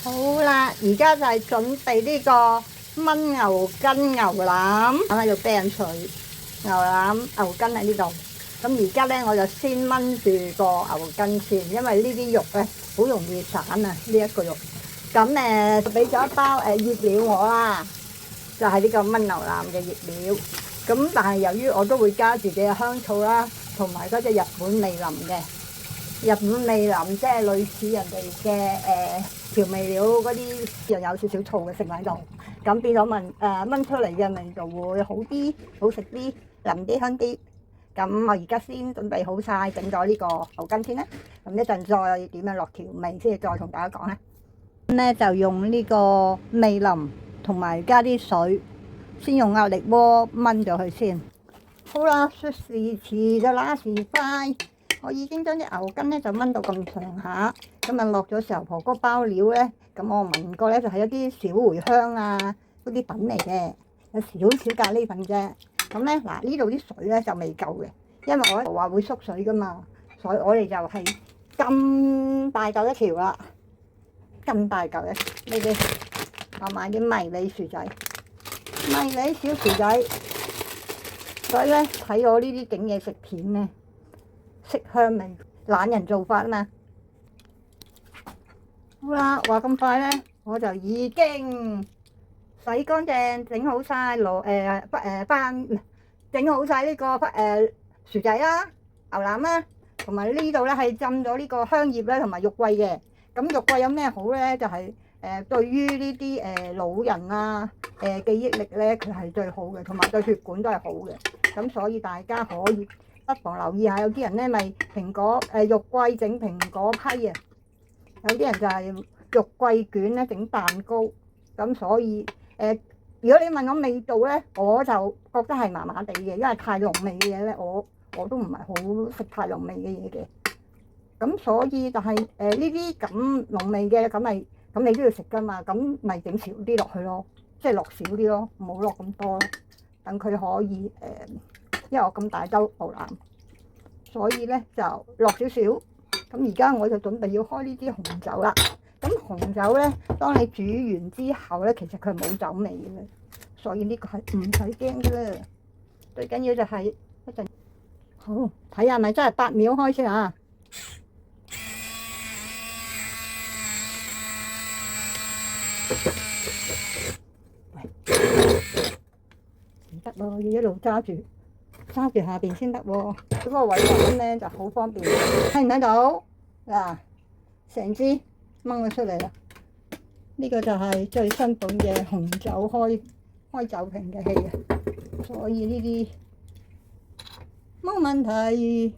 好啦，而家就係準備呢個燜牛筋牛腩，喺度掟除牛腩牛筋喺呢度。咁而家咧我就先燜住個牛筋先，因為呢啲肉咧好容易散啊，呢一個肉。咁俾咗一包醃料我啦，就係呢個燜牛腩嘅醃料。咁但係由於我都會加自己嘅香醋啦，同埋嗰隻日本味淋嘅。日本味淋即係類似人哋嘅調味料嗰啲，又有少少醋嘅成喺度，咁變咗燜出嚟嘅味就會好啲、好食啲、腍啲、香啲。咁我而家先準備好晒，整咗呢個牛筋先啦。咁一陣再點樣落調味先，再同大家講啦。咁咧就用呢個味淋同埋加啲水，先用壓力鍋燜咗佢先。好啦，說時遲就那時快。我已經將啲牛筋咧就燜到咁上下，咁啊落咗時候婆哥包料咧，咁我聞過咧就係一啲小茴香啊嗰啲品嚟嘅，有少少咖喱粉啫。咁咧嗱，呢度啲水咧就未夠嘅，因為我話會縮水噶嘛，所以我哋就係咁大嚿一條啦，咁大嚿呢啲，我買啲迷你薯仔，迷你小薯仔，所以咧睇我呢啲整嘢食片咧。色香味，懶人做法啊嘛。好啦，話咁快咧，我就已經洗乾淨，整好晒整好晒呢個薯仔啦、牛腩啦，同埋呢度咧係浸咗呢個香葉咧同埋肉桂嘅。咁肉桂有咩好咧？就係對於呢啲老人啊記憶力咧，佢係最好嘅，同埋對血管都係好嘅。咁所以大家可以不妨留意下，有啲人咧咪蘋果肉桂整蘋果批啊，有啲人就係肉桂卷咧整蛋糕。咁所以如果你問我味道咧，我就覺得係麻麻地嘅，因為太濃味嘅嘢咧，我都唔係好食太濃味嘅嘢嘅。咁所以就係呢啲咁濃味嘅，咁你都要食噶嘛，咁咪整少啲落去咯，即係落少啲咯，唔好落咁多咯，等佢可以因為我咁大兜牛腩，所以咧就落少少。咁而家我就準備要開呢啲紅酒啦。咁紅酒咧，當你煮完之後咧，其實佢係冇酒味嘅，所以呢個係唔使驚嘅啦。最緊要就係一陣，好睇下係咪真係8秒開先啊！唔得喎，要一路揸住下邊先得喎。嗰個位咁咧就好方便，睇唔睇到嗱？成支掹咗出嚟啦。呢個就係最新款嘅紅酒開酒瓶嘅器啊，所以呢啲冇問題。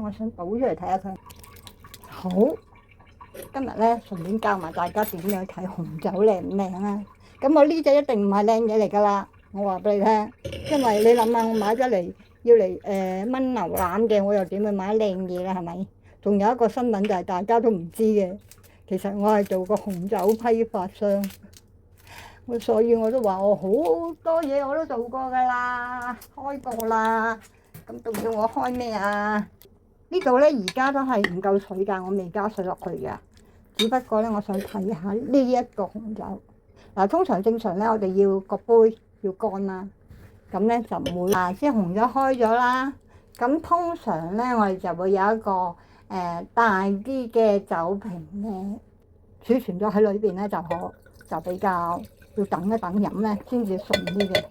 我想倒出嚟睇下佢。好，今日咧順便教埋大家點樣睇紅酒靚唔靚啊！咁我呢隻一定唔係靚嘢嚟㗎啦，我話俾你聽，因為你諗下，我買咗嚟要嚟燜牛腩嘅，我又點會買靚嘢咧？係咪？仲有一個新聞就係大家都唔知嘅，其實我係做過紅酒批發商，所以我都話我好多嘢我都做過㗎啦，開過啦。咁仲要我開咩啊？呢度咧而家都係唔夠水㗎，我未加水落去㗎。只不過咧，我想睇下呢一個紅酒。嗱，通常正常咧，我哋要個杯要乾啦，咁咧就唔會即係紅酒開咗啦。咁通常咧，我哋就會有一個大啲嘅酒瓶咧，儲存咗喺裏邊咧，就比較要等一等飲咧，先至順啲嘅。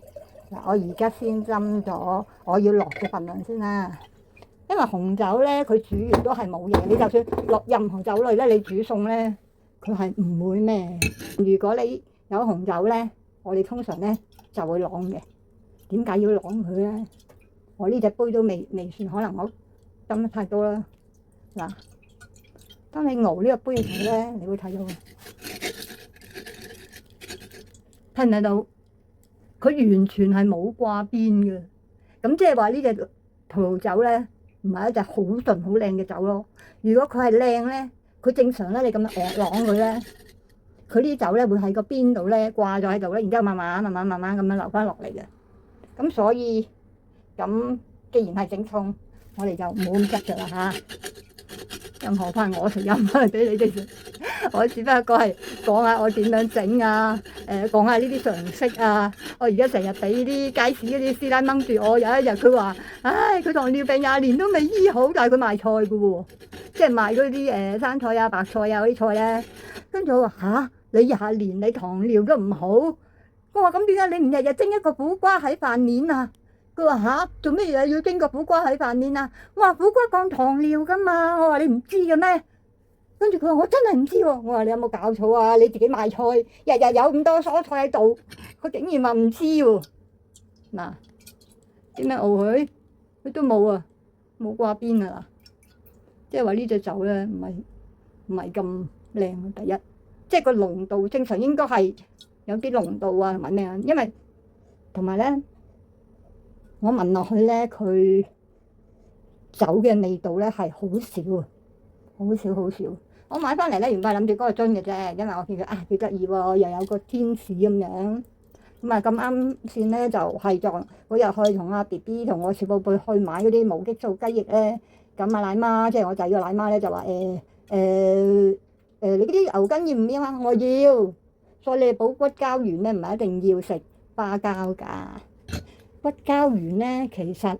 嗱，我而家先斟咗我要落嘅份量先啦。因為紅酒咧，佢煮完都係冇嘢。你就算落任何酒類咧，你煮餸咧，佢係唔會咩。如果你有紅酒咧，我哋通常咧就會啷嘅。點解要啷佢咧？我呢隻杯都未算，可能我斟得太多啦。嗱，當你熬呢個杯嘅時候咧，你會睇到，睇唔睇到？佢完全係冇掛邊嘅。咁即係話呢隻葡萄酒咧，唔係一隻好純好靚嘅酒咯。如果佢係靚咧，佢正常咧，你咁樣啷佢咧，佢呢啲酒咧會喺個邊度咧掛咗喺度咧，然之後慢慢咁樣流翻落嚟嘅。咁所以咁既然係整餸，我哋就唔好咁執着啦嚇。更何況我食又唔係俾你哋食，我只不過係講下我點樣整啊，講下呢啲常識啊。我而家成日俾啲街市嗰啲師奶掹住我，有一日佢話：唉，佢糖尿病20年都未醫好，但係佢賣菜嘅喎，即係賣嗰啲生菜啊、白菜啊嗰啲菜咧。跟住我話嚇，你20年你糖尿都唔好，我話咁點解你唔日日蒸一個苦瓜喺飯面啊？佢話嚇，做咩嘢要蒸個苦瓜喺飯面啊？我話苦瓜降糖尿噶嘛，我話你唔知嘅咩？跟住佢話我真係唔知喎，我話你有冇搞錯啊？你自己賣菜，日日有咁多蔬菜喺度，佢竟然話唔知喎。嗱，點樣敖佢？佢都冇啊，冇掛邊啊！即係話呢隻酒咧，唔係咁靚。第一，即係個濃度正常應該係有啲濃度啊，同埋咩啊？因為同埋咧。我聞落去咧，佢酒嘅味道咧係好少啊，好少好少。我買翻嚟咧，原本係諗住嗰個樽嘅啫，因為我見佢幾得意喎，又有個天使咁樣。咁啊咁啱先咧，就係撞嗰日去同阿 BB 同我小寶貝去買嗰啲無激素雞翼咧。咁啊奶媽，即係我仔個奶媽咧就話你嗰啲牛筋要唔要啊？我要。所以你補骨膠原咧，唔係一定要食花膠㗎。骨膠原咧，其實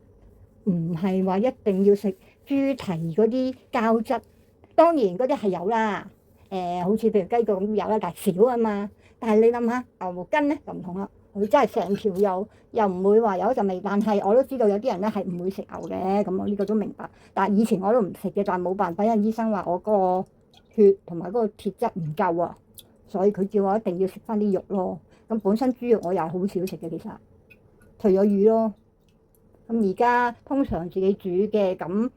唔係話一定要食豬蹄嗰啲膠質，當然嗰啲係有啦。好似譬如雞腳咁有啦，但係少啊嘛。但係你諗下牛筋咧就唔同啦，佢真係成條又唔會話有一陣味。但係我都知道有啲人咧係唔會食牛嘅，咁我呢個都明白。但係以前我都唔食嘅，但係冇辦法，因為醫生話我嗰個血同埋嗰個鐵質唔夠啊，所以佢叫我一定要食翻啲肉咯。咁本身豬肉我又好少食嘅，其實。除咗魚咯，咁而家通常自己煮嘅咁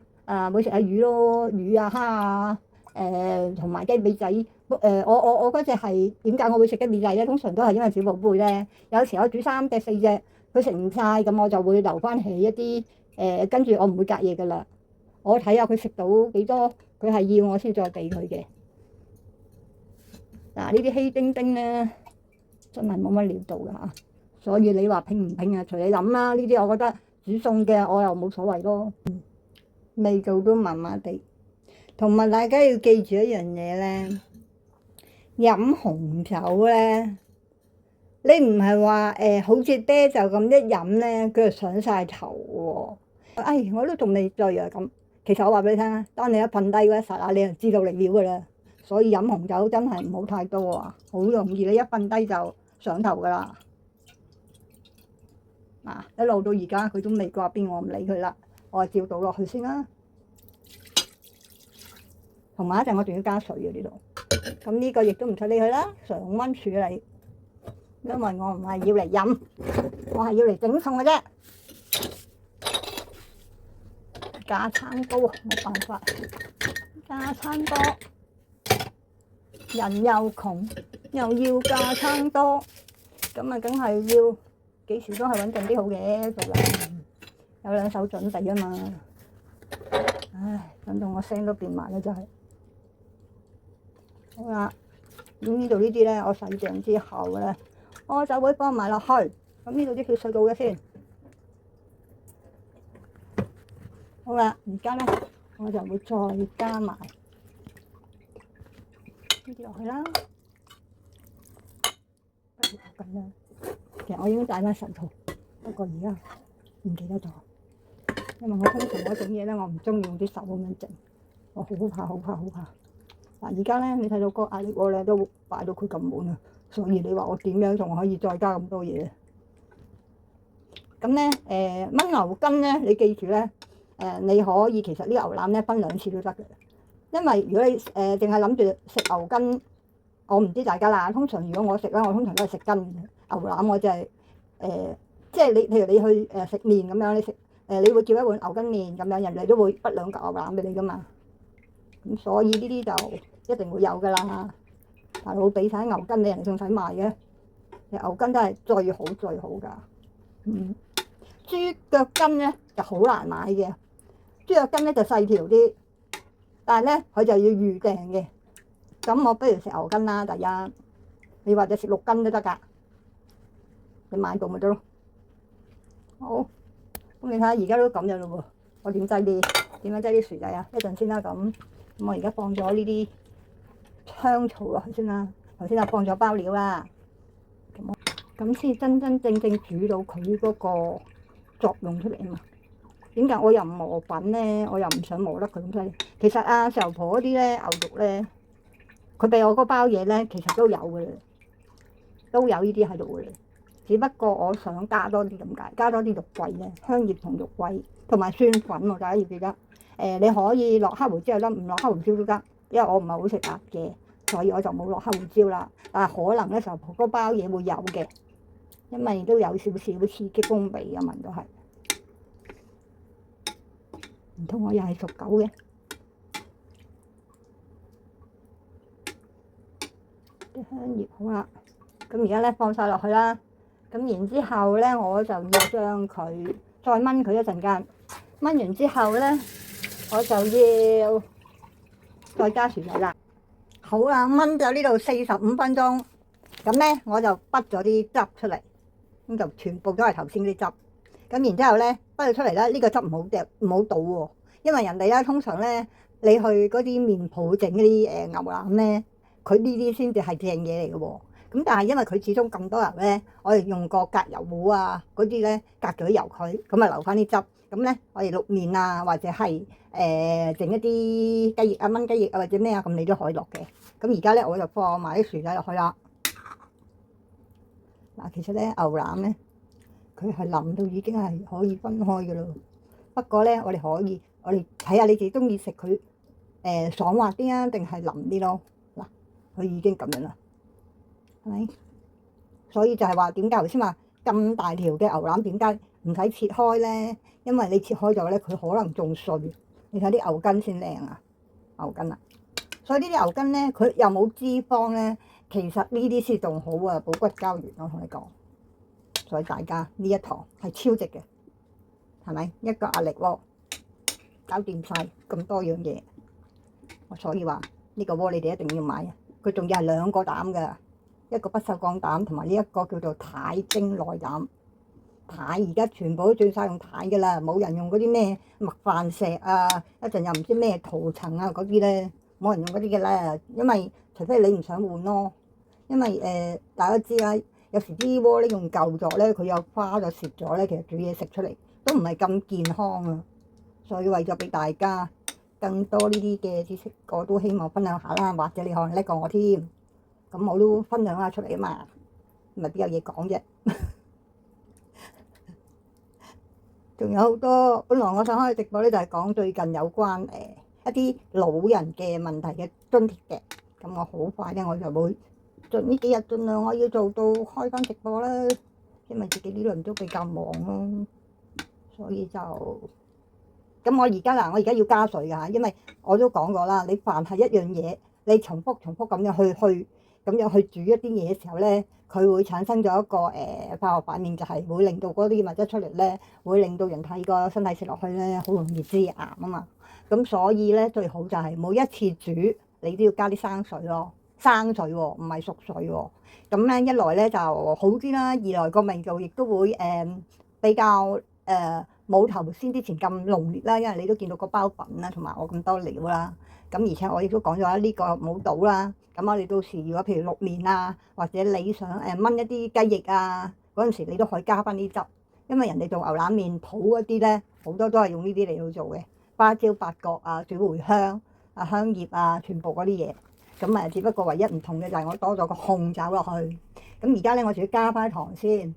會食下魚咯，魚啊蝦啊，同埋雞髀仔。我嗰隻係點解我會食雞髀仔咧？通常都係因為小寶貝咧，有時我煮3隻4隻，佢食唔晒，咁我就會留翻起一啲跟住我唔會隔夜噶啦。我睇下佢食到幾多，佢係要我先再俾佢嘅。嗱，呢啲稀丁丁咧，真係冇乜料到噶嚇。所以你話拼唔拼啊？隨你諗啦。呢啲我覺得煮餸嘅我又冇所謂咯。味道都麻麻地。同埋大家要記住一樣嘢咧，飲紅酒咧，你唔係話好似啤酒咁一飲咧，佢就上晒頭喎。我都仲未醉啊咁。其實我話俾你聽啊，當你一瞓低嗰一剎那，你就知道你料噶啦。所以飲紅酒真係唔好太多啊，好容易你一瞓低就上頭噶啦。一路到而家佢都未掛邊，我唔理佢啦，我照倒落去先啦。同埋一陣我仲要加水嘅呢度，咁呢個亦都唔使理佢啦，常溫處理。因為我唔係要嚟飲，我係要嚟整餸嘅啫。架撐多啊，冇辦法，架撐多，人又窮又要架撐多，咁啊梗係要。幾時都係穩定啲好嘅，做人有2手準備啊嘛。唉，等到我聲都變埋啦，真係。好啦，咁呢度呢啲咧，我洗淨之後咧，我就會放埋落去。咁呢度啲血水到嘅先。好啦，而家咧我就會再加埋呢啲落去啦。咁樣。其實我已經戴翻手套，不過而家唔記得咗，因為我通常我整嘢咧，我唔中意用啲手咁樣整，我好怕。嗱，而家咧你睇到個壓力鍋咧都擺到佢咁滿啊，所以你話我點樣仲可以再加咁多嘢？咁咧燜牛筋咧，你記住咧你可以其實呢個牛腩咧分2次都得嘅，因為如果你淨係諗住食牛筋，我唔知大家啦。通常如果我食咧，我通常都係食筋嘅。牛腩我就係即係你譬如你去食麵咁樣，你食你會叫一碗牛筋麵咁樣，人哋都會畢2嚿牛腩俾你噶嘛。咁所以呢啲就一定會有噶啦。大佬俾晒牛筋，你人哋仲使賣嘅？牛筋都係最好噶。豬腳筋咧就好難買嘅，豬腳筋咧就細條啲，但係咧佢就要預訂嘅。咁我不如食牛筋啦，第一，你或者食6筋都得噶。你買到咪得咯？好，咁你睇下而家都咁樣咯喎，我點低啲？點樣擠啲薯仔啊？一陣先啦。咁我而家放咗呢啲香草落去先啦。頭先就放咗包料啦。咁先真真正正煮到佢嗰個作用出嚟啊嘛。點解我又唔磨粉咧？我又唔想磨得佢咁犀利。其實啊，石油婆嗰啲咧牛肉咧，佢俾我嗰包嘢咧，其實都有嘅，都有呢啲喺度嘅。只不過我想加多啲咁解，加多啲肉桂咧，香葉同肉桂同埋蒜粉喎，大家要記得。你可以落黑胡椒得，唔落黑胡椒都得，因為我唔係好食辣嘅，所以我就冇落黑胡椒啦。但係可能咧，石油婆嗰包嘢會有嘅，因為都有少少刺激風味啊，聞都係。唔通我又係屬狗嘅？啲香葉好啦，咁而家咧放晒落去啦。咁然之後咧，我就要將佢再燜佢一陣間。燜完之後咧，我就要再加薯仔啦。好啦，燜咗呢度45分鐘。咁咧，我就滗咗啲汁出嚟，咁就全部都係頭先啲汁。咁然之後咧，滗咗出嚟咧，呢個汁唔好倒喎，因為人哋咧通常咧，你去嗰啲麵鋪整嗰啲牛腩咧，佢呢啲先至係正嘢嚟嘅喎。咁但係因為佢始終咁多油咧，我哋用個隔油壺啊嗰啲咧隔咗油佢，咁啊留翻啲汁。咁咧我哋淥麵啊，或者係整一啲雞翼啊、燜雞翼啊或者咩啊，咁你都可以落嘅。咁而家咧我就放埋啲薯仔落去啦。嗱，其實咧牛腩咧，佢係腍到已經係可以分開嘅咯。不過咧，我哋睇下你哋中意食佢爽滑啲啊，定係腍啲咯。嗱，佢已經咁樣啦，係咪？所以就係話點解頭先話咁大條嘅牛腩點解唔使切開咧？因為你切開咗咧，佢可能仲碎。你睇啲牛筋先靚啊，牛筋啊！所以呢啲牛筋咧，佢又冇脂肪咧，其實呢啲先仲好啊，補骨膠原我同你講。所以大家呢一堂係超值嘅，係咪？一個壓力鍋搞掂晒咁多樣嘢，所以話呢個鍋你哋一定要買啊！佢仲要係2個膽㗎，一個不鏽鋼膽同埋呢一個叫做鈦蒸內膽。鈦而家全部都轉晒用鈦㗎啦，冇人用嗰啲咩麥飯石啊，一陣又唔知咩塗層啊嗰啲咧，冇人用嗰啲嘅啦。因為除非你唔想換咯，因為大家知啦，有時啲鍋咧用舊咗咧，佢又花咗蝕咗咧，其實煮嘢食出嚟都唔係咁健康啊。所以為咗俾大家更多呢啲嘅知識，我都希望分享下啦，或者你可能叻過我添，咁我都分享下出嚟啊嘛，咪邊有嘢講啫。仲有好多，本來我想開直播咧，就係講最近有關一啲老人嘅問題嘅津貼嘅。咁我好快咧，我就會呢幾日盡量我要做到開翻直播啦，因為自己呢輪都比較忙咯，所以就咁我而家要加水㗎，因為我都講過啦，你凡係一樣嘢，你重複咁樣去煮一啲嘢嘅時候咧，佢會產生咗一個化學反應，就係會令到嗰啲物質出嚟咧，會令到人體個身體食落去咧，好容易致癌啊嘛。咁所以咧，最好就係每一次煮你都要加啲生水咯，生水喎，唔係熟水喎。咁咧一來咧就好啲啦，二來個味道亦都會比較冇頭先之前咁濃烈啦，因為你都見到個包粉啦，同埋我咁多料啦。咁而且我亦都講咗呢個冇倒啦。咁我哋到時如果譬如淥麵啊，或者你想燜一啲雞翼啊，嗰陣時你都可以加翻啲汁，因為人哋做牛腩麵鋪嗰啲咧，好多都係用呢啲嚟去做嘅，花椒、八角啊、小茴香啊、香葉啊，全部嗰啲嘢。咁只不過唯一唔同嘅就係我多咗個紅酒落去。咁而家咧我就要加翻糖先。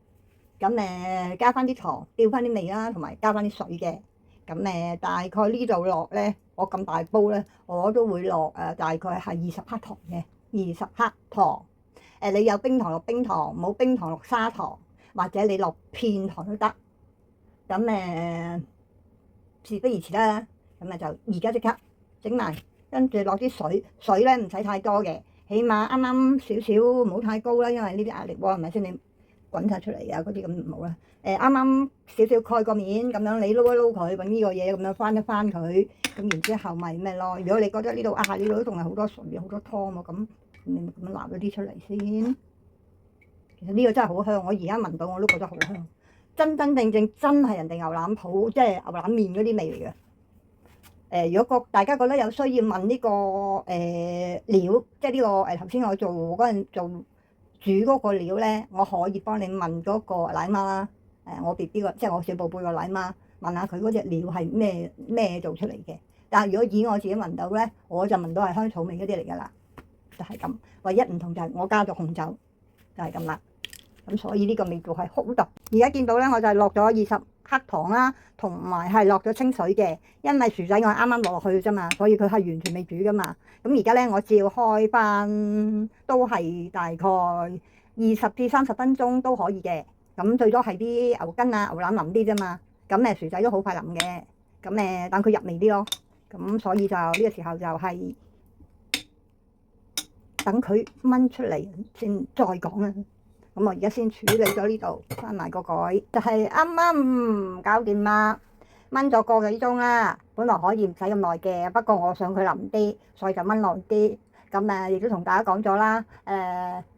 咁加翻啲糖，調翻啲味啦，同埋加翻啲水嘅。咁大概呢度落咧，我咁大煲咧，我都會落大概係20克糖嘅，20克糖。你有冰糖落冰糖，冇冰糖落砂糖，或者你落片糖都得。咁事不宜遲啦，咁就而家即刻整埋，跟住落啲水，水咧唔使太多嘅，起碼啱啱少少，唔好太高啦，因為呢啲壓力鍋係咪先你？滾晒出嚟啊！嗰啲咁唔好啦。啱啱少少蓋個面咁樣，你撈一撈佢，揾呢個嘢咁樣翻一翻佢，咁然之後咪咩咯？如果你覺得呢度呢度都仲係好多水、好多湯喎，咁你咪咁樣拿咗啲出嚟先。其實呢個真係好香，我而家聞到我都覺得好香，真真正正真係人哋牛腩鋪即係牛腩麵嗰啲味嚟嘅。如果大家覺得有需要問呢、個料，即係呢個頭先我做嗰陣做煮嗰個料咧，我可以幫你問嗰個奶媽啦。我 BB 個即係我小寶貝個奶媽，問下佢嗰隻料係咩做出嚟嘅。但係如果以我自己聞到咧，我就聞到係香草味嗰啲嚟㗎啦，就係咁。唯一唔同就係我加咗紅酒，就係咁啦。咁所以呢個味道係好獨。而家見到咧，我就係落咗20克糖啦，同埋係落咗清水嘅，因為薯仔我啱啱落去啫嘛，所以佢係完全未煮噶嘛。咁而家咧，我照開翻都係大概20至30分鐘都可以嘅。咁最多係啲牛筋啊、牛腩腍啲啫嘛。咁薯仔都好快腍嘅。咁等佢入味啲咯。咁所以就呢個時候就係等佢炆出嚟先再講啦。咁我而家先處理咗呢度，閂埋個蓋，就係啱啱搞掂啦，炆咗個幾鐘啦。本來可以唔使咁耐嘅，不過我想佢腍啲，所以就炆耐啲。咁亦都同大家講咗啦，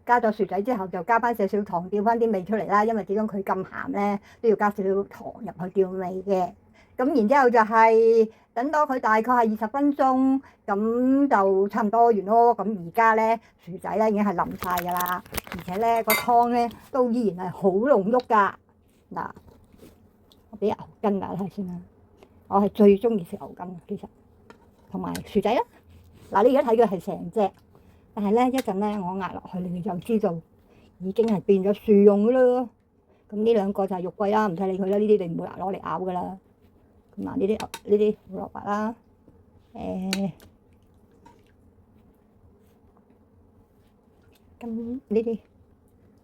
加咗薯仔之後就加翻少少糖，調翻啲味出嚟啦。因為始終佢咁鹹咧，都要加少少糖入去調味嘅。咁然之後就係等到佢大概係20分鐘，咁就差唔多完咯。咁而家咧薯仔咧已經係腍晒㗎啦，而且咧個湯咧都依然係好濃郁㗎。嗱，我俾牛筋大家睇下先啦，我係最中意食牛筋其實，同埋薯仔啦。嗱，你而家睇嘅係成隻，但係咧一陣咧我壓落去，你哋就知道已經係變咗薯蓉㗎啦。咁呢兩個就係肉桂啦，唔使理佢啦，呢啲你唔會攞嚟咬㗎啦。咁呢啲胡蘿蔔啦，咁呢啲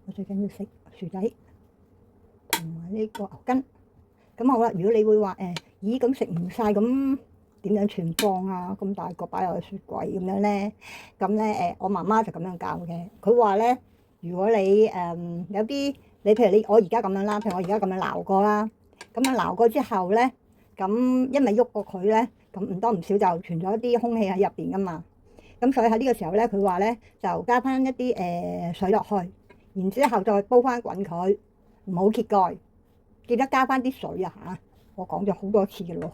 我最緊要食薯仔同埋呢個牛筋。咁好啦，如果你會話咦咁食唔晒，咁點樣存放啊？咁大個擺落去雪櫃咁樣咧？咁咧我媽媽就咁樣教嘅。佢話咧，如果你有啲你譬如我而家咁樣啦，譬如我而家咁樣撈過啦，咁樣撈過之後咧。咁因為喐過佢咧，咁唔多唔少就存咗一啲空氣喺入邊噶嘛。咁所以喺呢個時候咧，佢話咧就加翻一啲水落去，然之後再煲翻滾佢，唔好揭蓋，記得加翻啲水啊嚇！我講咗好多次嘅咯，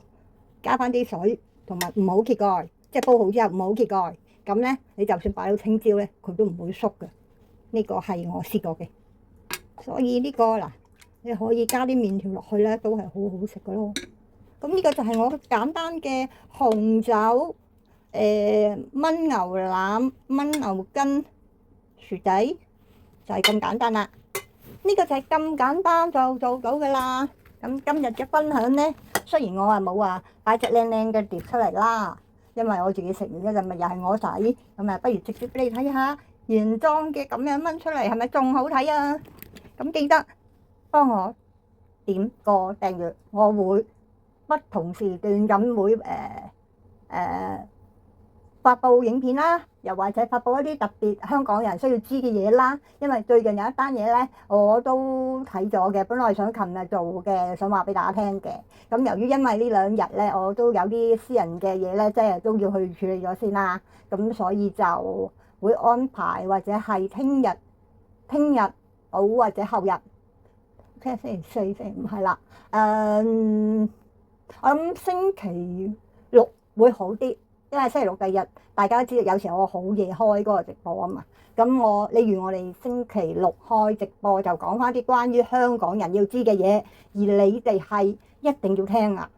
加翻啲水同埋唔好揭蓋，即係煲好之後唔好揭蓋。咁咧你就算擺到青椒咧，佢都唔會縮嘅。呢個係我試過嘅，所以呢個嗱你可以加啲麵條落去咧，都係好好食嘅咯。咁呢個就係我簡單嘅紅酒、炆牛腩、炆牛筋、薯仔，就係咁簡單啦。呢個就係咁簡單就做到㗎啦。咁今日嘅分享呢，雖然我冇話擺隻靚靚嘅碟出嚟啦，因為我自己食完嗰陣咪又係我仔，咁不如直接俾你睇下原裝嘅咁樣炆出嚟係咪仲好睇啊？咁記得幫我點個訂閱，我會不同時段咁會發布影片啦，又或者發布一啲特別香港人需要知嘅嘢啦。因為最近有一單嘢咧，我都睇咗嘅，本來想琴日做嘅，想話俾大家聽嘅。咁由於因為呢2日咧，我都有啲私人嘅嘢咧，即係都要去處理咗先啦。咁所以就會安排或者係聽日好或者後日，聽日星期4、星期5係啦。我諗星期6會好啲，因為星期6第二日大家都知道有時候我好夜開嗰個直播啊嘛。咁例如我哋星期6開直播就講翻啲關於香港人要知嘅嘢，而你哋係一定要聽啊，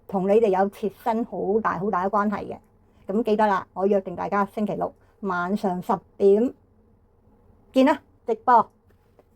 同你哋有切身好大好大嘅關係嘅。咁記得啦，我約定大家星期6晚上10點見啦，直播。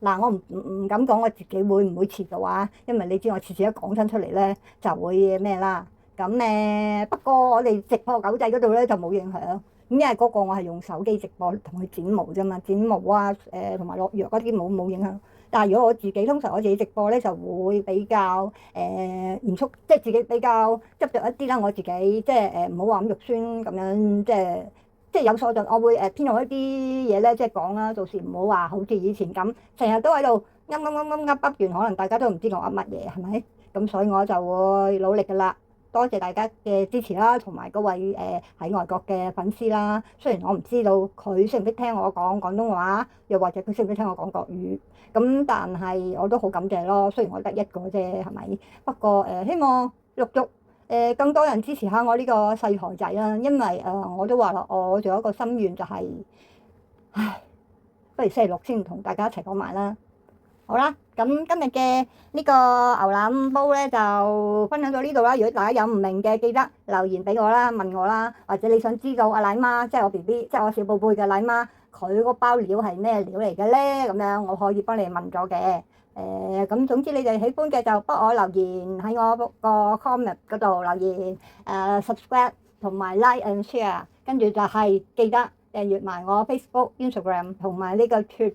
嗱，我唔敢講我自己會唔會遲到啊，因為你知我次次一講親出嚟咧就會咩啦。咁不過我哋直播狗仔嗰度咧就冇影響，咁因為嗰個我係用手機直播同佢剪毛啫嘛，剪毛啊同埋落藥嗰啲冇影響。但係如果我自己通常我自己直播咧就會比較嚴肅，即係自己比較執着一啲啦。我自己即係唔好話咁肉酸咁樣，即係有所盡，我會偏向一啲嘢咧，即係講啦，到時唔好話好似以前咁，成日都喺度噏完，可能大家都唔知我噏乜嘢，係咪？咁所以我就會努力噶啦。多謝大家嘅支持啦，同埋嗰位喺外國嘅粉絲啦。雖然我唔知道佢識唔識聽我講廣東話，又或者佢識唔識聽我講國語，咁但係我都好感謝咯。雖然我得一個啫，係咪？不過希望陸續更多人支持下我呢個細台仔啦，因為我都話啦，我仲有一個心願就係、唉，不如星期六先同大家一齊講埋啦。好啦，咁今日嘅呢個牛腩煲咧就分享到呢度啦。如果大家有唔明嘅，記得留言俾我啦，問我啦，或者你想知道阿奶媽，即係我 BB，即係我小寶貝嘅奶媽，佢嗰包料係咩料嚟嘅咧？咁樣我可以幫你問咗嘅。咁總之你哋喜歡嘅就幫我留言喺我個 comment 嗰度留言，subscribe 同埋 like and share， 跟住就係記得訂閱埋我 Facebook、Instagram 同埋呢個 Twitter，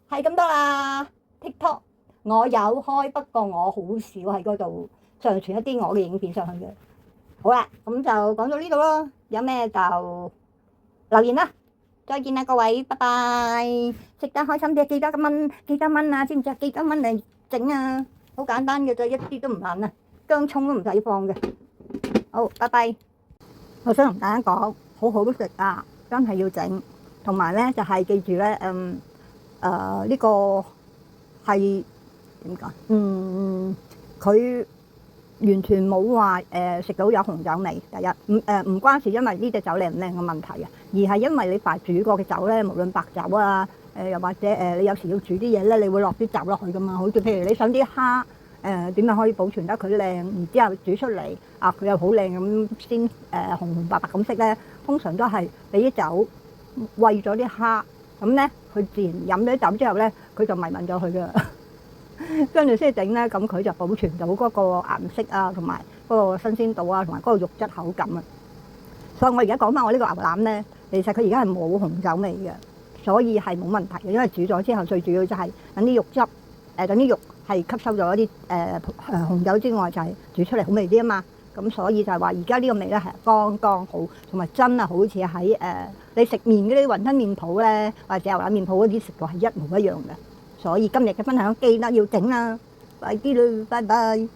係咁多啦。TikTok 我有開，不過我好少喺嗰度上傳一啲我嘅影片上去嘅。好啦，咁就講到呢度咯，有咩就留言啦。再見啦，各位，拜拜！食得開心啲，記得蚊啊，知唔知啊？記得蚊嚟整啊，好簡單嘅啫，一啲都唔難啊，薑葱都唔使放嘅。好，拜拜！我想同大家講，好好食啊，真係要整。同埋咧就係記住咧，呢個係點講？佢完全冇話食到有紅酒味。第一，唔關事，因為呢隻酒靚唔靚嘅問題啊，而係因為你凡煮過嘅酒咧，無論白酒啊，又或者你有時要煮啲嘢咧，你會落啲酒落去噶嘛。好似譬如你想啲蝦點樣可以保存得佢靚，然之後煮出嚟啊，佢又好靚咁先紅紅白白咁色咧，通常都係俾啲酒餵咗啲蝦，咁咧佢自然飲咗酒之後咧，佢就迷暈咗佢噶。跟住先整咧，咁佢就保存到嗰個顏色啊，同埋嗰個新鮮度啊，同埋嗰個肉質口感啊。所以我而家講翻我呢個牛腩咧，其實佢而家係冇紅酒味嘅，所以係冇問題嘅。因為煮咗之後，最主要就係等啲肉汁，等啲肉係吸收咗一啲紅酒之外，就係煮出嚟好味啲啊嘛。咁所以就係話而家呢個味咧係剛剛好，同埋真係好似喺你食麵嗰啲雲吞麵鋪咧，或者牛腩麵鋪嗰啲食到係一模一樣嘅。所以今日嘅分享記得要整啦，快啲啦，拜拜。